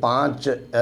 5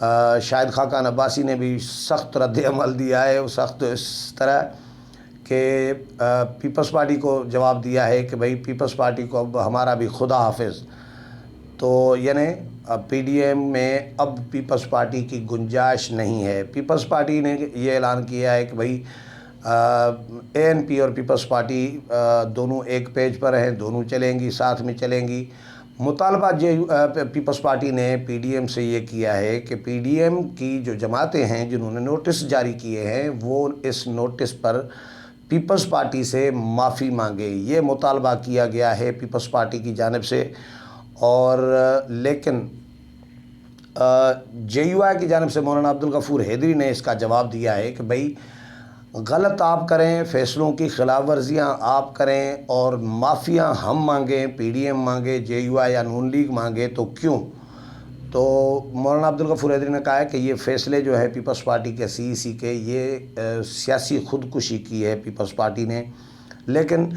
شاہد خاقان عباسی نے بھی سخت رد عمل دیا ہے، سخت اس طرح کہ پیپلز پارٹی کو جواب دیا ہے کہ بھئی پیپلز پارٹی کو اب ہمارا بھی خدا حافظ. تو یعنی پی ڈی ایم میں اب پیپلز پارٹی کی گنجائش نہیں ہے. پیپلز پارٹی نے یہ اعلان کیا ہے کہ بھئی اے این پی اور پیپلز پارٹی دونوں ایک پیج پر ہیں، دونوں چلیں گی، ساتھ میں چلیں گی. مطالبہ پیپلز پارٹی نے پی ڈی ایم سے یہ کیا ہے کہ پی ڈی ایم کی جو جماعتیں ہیں جنہوں نے نوٹس جاری کیے ہیں وہ اس نوٹس پر پیپلز پارٹی سے معافی مانگے. یہ مطالبہ کیا گیا ہے پیپلز پارٹی کی جانب سے. اور لیکن جے یو آئی کی جانب سے مولانا عبدالغفور حیدری نے اس کا جواب دیا ہے کہ بھئی غلط آپ کریں، فیصلوں کی خلاف ورزیاں آپ کریں اور معافیاں ہم مانگیں، پی ڈی ایم مانگے، جے یو آئی یا نون لیگ مانگے تو کیوں؟ تو مولانا عبدالغفور حیدری نے کہا ہے کہ یہ فیصلے جو ہے پیپلز پارٹی کے سی ای سی کے یہ سیاسی خودکشی کی ہے پیپلز پارٹی نے. لیکن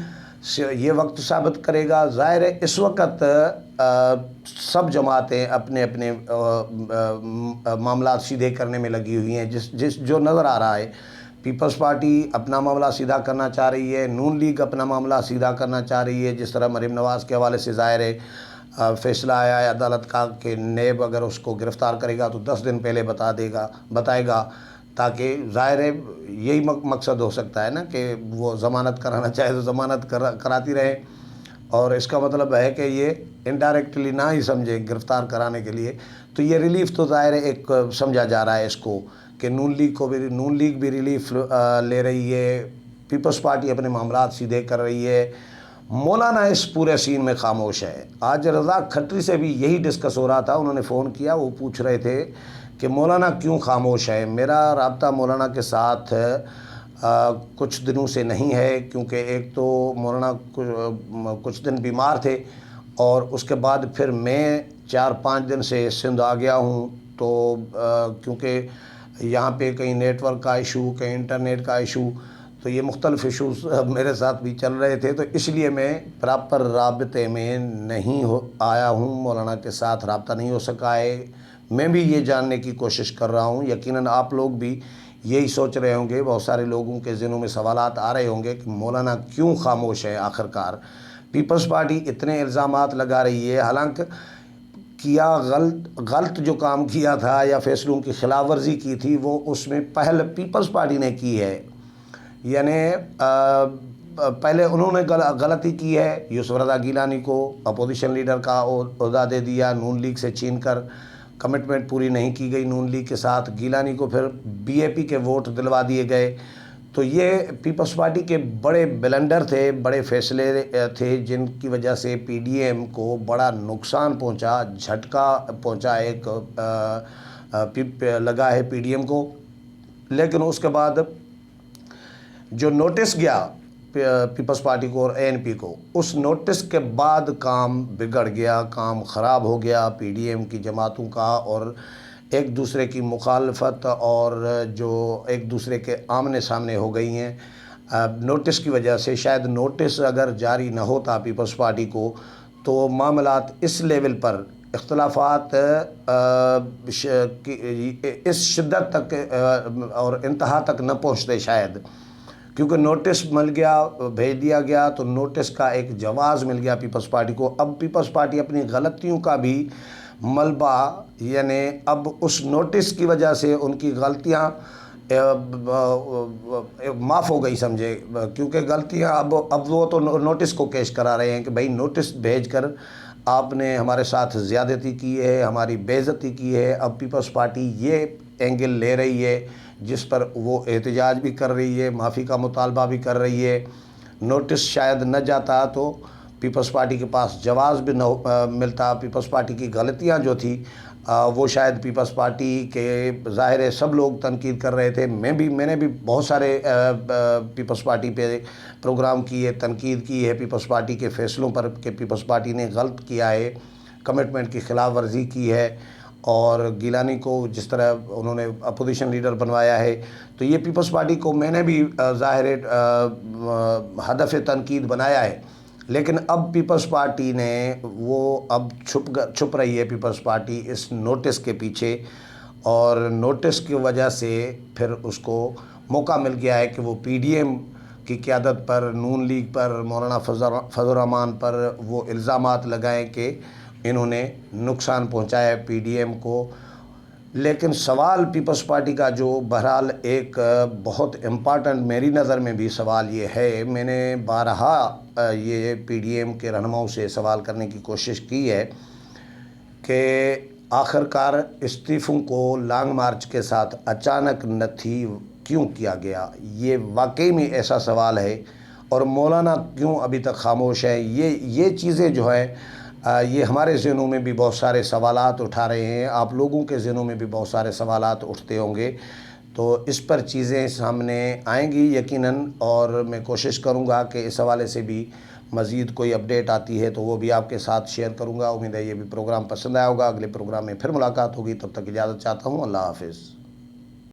یہ وقت ثابت کرے گا. ظاہر ہے اس وقت سب جماعتیں اپنے اپنے معاملات سیدھے کرنے میں لگی ہوئی ہیں. جو نظر آ رہا ہے پیپلز پارٹی اپنا معاملہ سیدھا کرنا چاہ رہی ہے، نون لیگ اپنا معاملہ سیدھا کرنا چاہ رہی ہے. جس طرح مریم نواز کے حوالے سے ظاہر ہے فیصلہ آیا ہے عدالت کا کہ نیب اگر اس کو گرفتار کرے گا تو 10 دن پہلے بتائے گا تاکہ ظاہر ہے یہی مقصد ہو سکتا ہے نا کہ وہ ضمانت کرانا چاہے تو ضمانت کراتی رہے. اور اس کا مطلب ہے کہ یہ انڈائریکٹلی نہ ہی سمجھے گرفتار کرانے کے لیے. تو یہ ریلیف تو ظاہر ہے ایک سمجھا جا رہا ہے اس کو کہ نون لیگ بھی ریلیف لے رہی ہے، پیپلز پارٹی اپنے معاملات سیدھے کر رہی ہے. مولانا اس پورے سین میں خاموش ہے. آج رضا کھٹری سے بھی یہی ڈسکس ہو رہا تھا. انہوں نے فون کیا، وہ پوچھ رہے تھے کہ مولانا کیوں خاموش ہے. میرا رابطہ مولانا کے ساتھ کچھ دنوں سے نہیں ہے کیونکہ ایک تو مولانا کچھ دن بیمار تھے اور اس کے بعد پھر میں 4-5 دن سے سندھ آ گیا ہوں. تو کیونکہ یہاں پہ کہیں نیٹ ورک کا ایشو، کہیں انٹرنیٹ کا ایشو، تو یہ مختلف ایشوز میرے ساتھ بھی چل رہے تھے. تو اس لیے میں پراپر رابطے میں نہیں آیا ہوں، مولانا کے ساتھ رابطہ نہیں ہو سکا ہے. میں بھی یہ جاننے کی کوشش کر رہا ہوں. یقیناً آپ لوگ بھی یہی سوچ رہے ہوں گے، بہت سارے لوگوں کے ذہنوں میں سوالات آ رہے ہوں گے کہ مولانا کیوں خاموش ہے. آخرکار پیپلز پارٹی اتنے الزامات لگا رہی ہے، حالانکہ غلط جو کام کیا تھا یا فیصلوں کی خلاف ورزی کی تھی وہ اس میں پہل پیپلز پارٹی نے کی ہے. یعنی پہلے انہوں نے غلطی کی ہے. یوسف رضا گیلانی کو اپوزیشن لیڈر کا عہدہ دے دیا، نون لیگ سے چھین کر. کمٹمنٹ پوری نہیں کی گئی نون لیگ کے ساتھ. گیلانی کو پھر بی اے پی کے ووٹ دلوا دیے گئے. تو یہ پیپلز پارٹی کے بڑے بلنڈر تھے، بڑے فیصلے تھے جن کی وجہ سے پی ڈی ایم کو بڑا نقصان پہنچا، جھٹکا پہنچا، ایک لگا ہے پی ڈی ایم کو. لیکن اس کے بعد جو نوٹس گیا پیپلز پارٹی کو اور اے این پی کو، اس نوٹس کے بعد کام بگڑ گیا، کام خراب ہو گیا پی ڈی ایم کی جماعتوں کا. اور ایک دوسرے کی مخالفت اور جو ایک دوسرے کے آمنے سامنے ہو گئی ہیں نوٹس کی وجہ سے. شاید نوٹس اگر جاری نہ ہوتا پیپلز پارٹی کو تو معاملات اس لیول پر، اختلافات اس شدت تک اور انتہا تک نہ پہنچتے شاید. کیونکہ نوٹس مل گیا، بھیج دیا گیا، تو نوٹس کا ایک جواز مل گیا پیپلز پارٹی کو. اب پیپلز پارٹی اپنی غلطیوں کا بھی ملبہ، یعنی اب اس نوٹس کی وجہ سے ان کی غلطیاں معاف ہو گئی سمجھے. کیونکہ غلطیاں اب وہ تو نوٹس کو کیش کرا رہے ہیں کہ بھئی نوٹس بھیج کر آپ نے ہمارے ساتھ زیادتی کی ہے، ہماری بے عزتی کی ہے. اب پیپلز پارٹی یہ اینگل لے رہی ہے جس پر وہ احتجاج بھی کر رہی ہے، معافی کا مطالبہ بھی کر رہی ہے. نوٹس شاید نہ جاتا تو پیپلز پارٹی کے پاس جواز بھی نہ ملتا. پیپلز پارٹی کی غلطیاں جو تھی وہ شاید پیپلز پارٹی کے ظاہر ہے سب لوگ تنقید کر رہے تھے. میں نے بھی بہت سارے پیپلز پارٹی پہ پروگرام کیے، تنقید کی ہے پیپلز پارٹی کے فیصلوں پر کہ پیپلز پارٹی نے غلط کیا ہے، کمٹمنٹ کی خلاف ورزی کی ہے. اور گیلانی کو جس طرح انہوں نے اپوزیشن لیڈر بنوایا ہے، تو یہ پیپلز پارٹی کو میں نے بھی ظاہر ہدف تنقید بنایا ہے. لیکن اب پیپلز پارٹی نے وہ اب چھپ رہی ہے پیپلز پارٹی اس نوٹس کے پیچھے. اور نوٹس کی وجہ سے پھر اس کو موقع مل گیا ہے کہ وہ پی ڈی ایم کی قیادت پر، نون لیگ پر، مولانا فضل الرحمان پر وہ الزامات لگائیں کہ انہوں نے نقصان پہنچایا ہے پی ڈی ایم کو۔ لیکن سوال پیپلز پارٹی کا جو بہرحال ایک بہت امپارٹنٹ میری نظر میں بھی سوال یہ ہے، میں نے بارہا یہ پی ڈی ایم کے رہنماؤں سے سوال کرنے کی کوشش کی ہے کہ آخر کار استعفوں کو لانگ مارچ کے ساتھ اچانک نتھی کیوں کیا گیا؟ یہ واقعی میں ایسا سوال ہے، اور مولانا کیوں ابھی تک خاموش ہے؟ یہ چیزیں جو ہے یہ ہمارے ذہنوں میں بھی بہت سارے سوالات اٹھا رہے ہیں، آپ لوگوں کے ذہنوں میں بھی بہت سارے سوالات اٹھتے ہوں گے، تو اس پر چیزیں سامنے آئیں گی یقیناً، اور میں کوشش کروں گا کہ اس حوالے سے بھی مزید کوئی اپڈیٹ آتی ہے تو وہ بھی آپ کے ساتھ شیئر کروں گا۔ امید ہے یہ بھی پروگرام پسند آیا ہوگا۔ اگلے پروگرام میں پھر ملاقات ہوگی، تب تک اجازت چاہتا ہوں۔ اللہ حافظ۔